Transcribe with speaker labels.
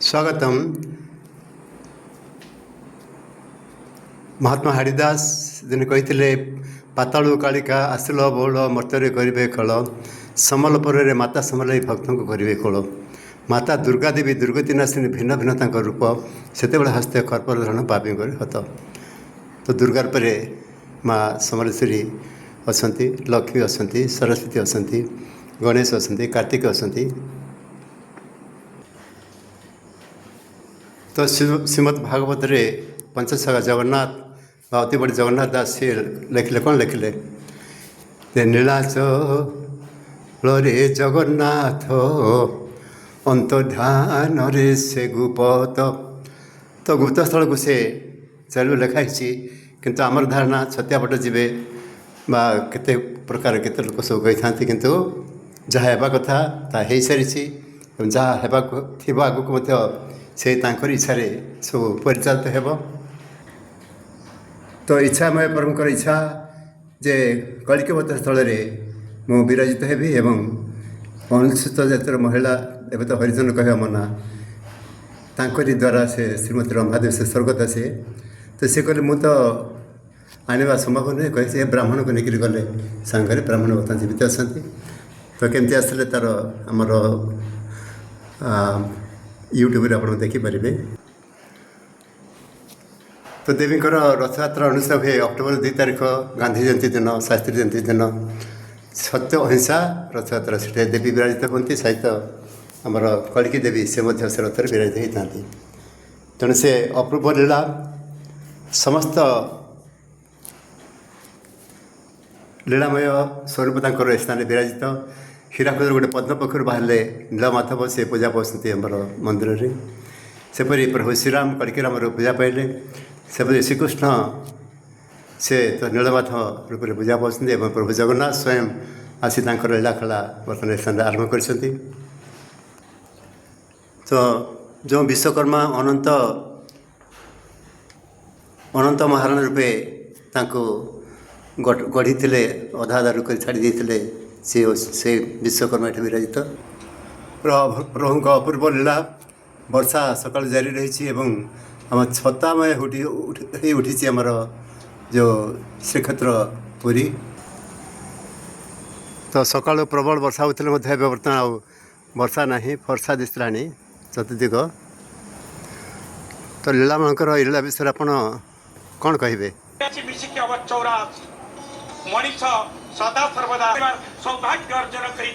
Speaker 1: स्वागतम। महात्मा हाड़ीदास दिन कही पातालु कालिका आसिल बहुल मर्त्य करेंगे कल समलपुर रे माता समलाई भक्त को करेंगे कल माता दुर्गा देवी दुर्गति नाशिनी भिन्न भिन्न रूप से हस्ते कर्पर धारण पापी हत। तो दुर्गार पर माँ समलेश्वरी अच्छा, लक्ष्मी अच्छा, सरस्वती अच्छा, गणेश अच्छा, कार्तिक अच्छा। तो श्रीमद भागवत रे पंचसखा जगन्नाथ अति बड़ी जगन्नाथ दास सी लिखले कौन लिखले नीलाचल रे जगन्नाथ अंतर्धान रे से गुप्त। तो गुप्त स्थल को से चल लिखाई किंतु आमर धारणा छतियापट जीवे बा केते प्रकार केते लोक सब कही था किंतु जहाँ होगा कथा ता हो सारी जहाँ होगा आगक से इच्छा सब परिचालित हो। तो इच्छामय प्रभुंर इच्छा जे कलिकवत स्थल मु विराजित हेबी एवं अनुसूचित जातिर महिला एवं तो हरिजन कह मना तांकरी द्वारा से श्रीमती रंभादेव से स्वर्गत से तो सी कहले मु तो आने संभव नुहे कहे ब्राह्मण को लेकर गले सांगे ब्राह्मण बर्तमान जीवित अच्छा। तो केमती आसले तार आमर यूट्यूब रे आप देखिपारे। तो देवींकर रथयात्रा अनुष्ठित हुए अक्टोबर 2 तारिख गांधी जयंती दिन शास्त्री जयंती दिन सत्य अहिंसा रथयात्रा से देवी विराजित होती सहित आमर कलिकी देवी से रथ विराजित होता। तेणु से अपूर्व लीला समस्त लीलामय स्वरूप तक स्थान विराजित हीराकुद गोटे पद्म पक्षर बाहर नीलमाधव से पूजा पाते आमर मंदिर में सेपरी प्रभु श्रीराम कलिकीराम पूजा पाइले सेपरी श्रीकृष्ण से तो नीलमाधव रूप में पूजा पाते प्रभु जगन्नाथ स्वयं आसी लीलाखला बर्तमान स्थान आरंभ कर। तो जो विश्वकर्मा अनंत अनंत महाराण रूपे गढ़ी अधा अधा रुक छाड़ी से विश्वकर्मा ये विराजित प्रभु अपूर्व लीला वर्षा सकाल जारी रही आम छतामय उठी आमर जो श्रीक्षेत्र पुरी। तो सकाल प्रबल वर्षा होते बर्तमान आ वर्षा ना फर्षा दिशला चतुर्दिग। तो लीला मानकर लीला विषय आप कौन कहे
Speaker 2: मनीष सदा सर्वदा सौभाग्य अर्जन करी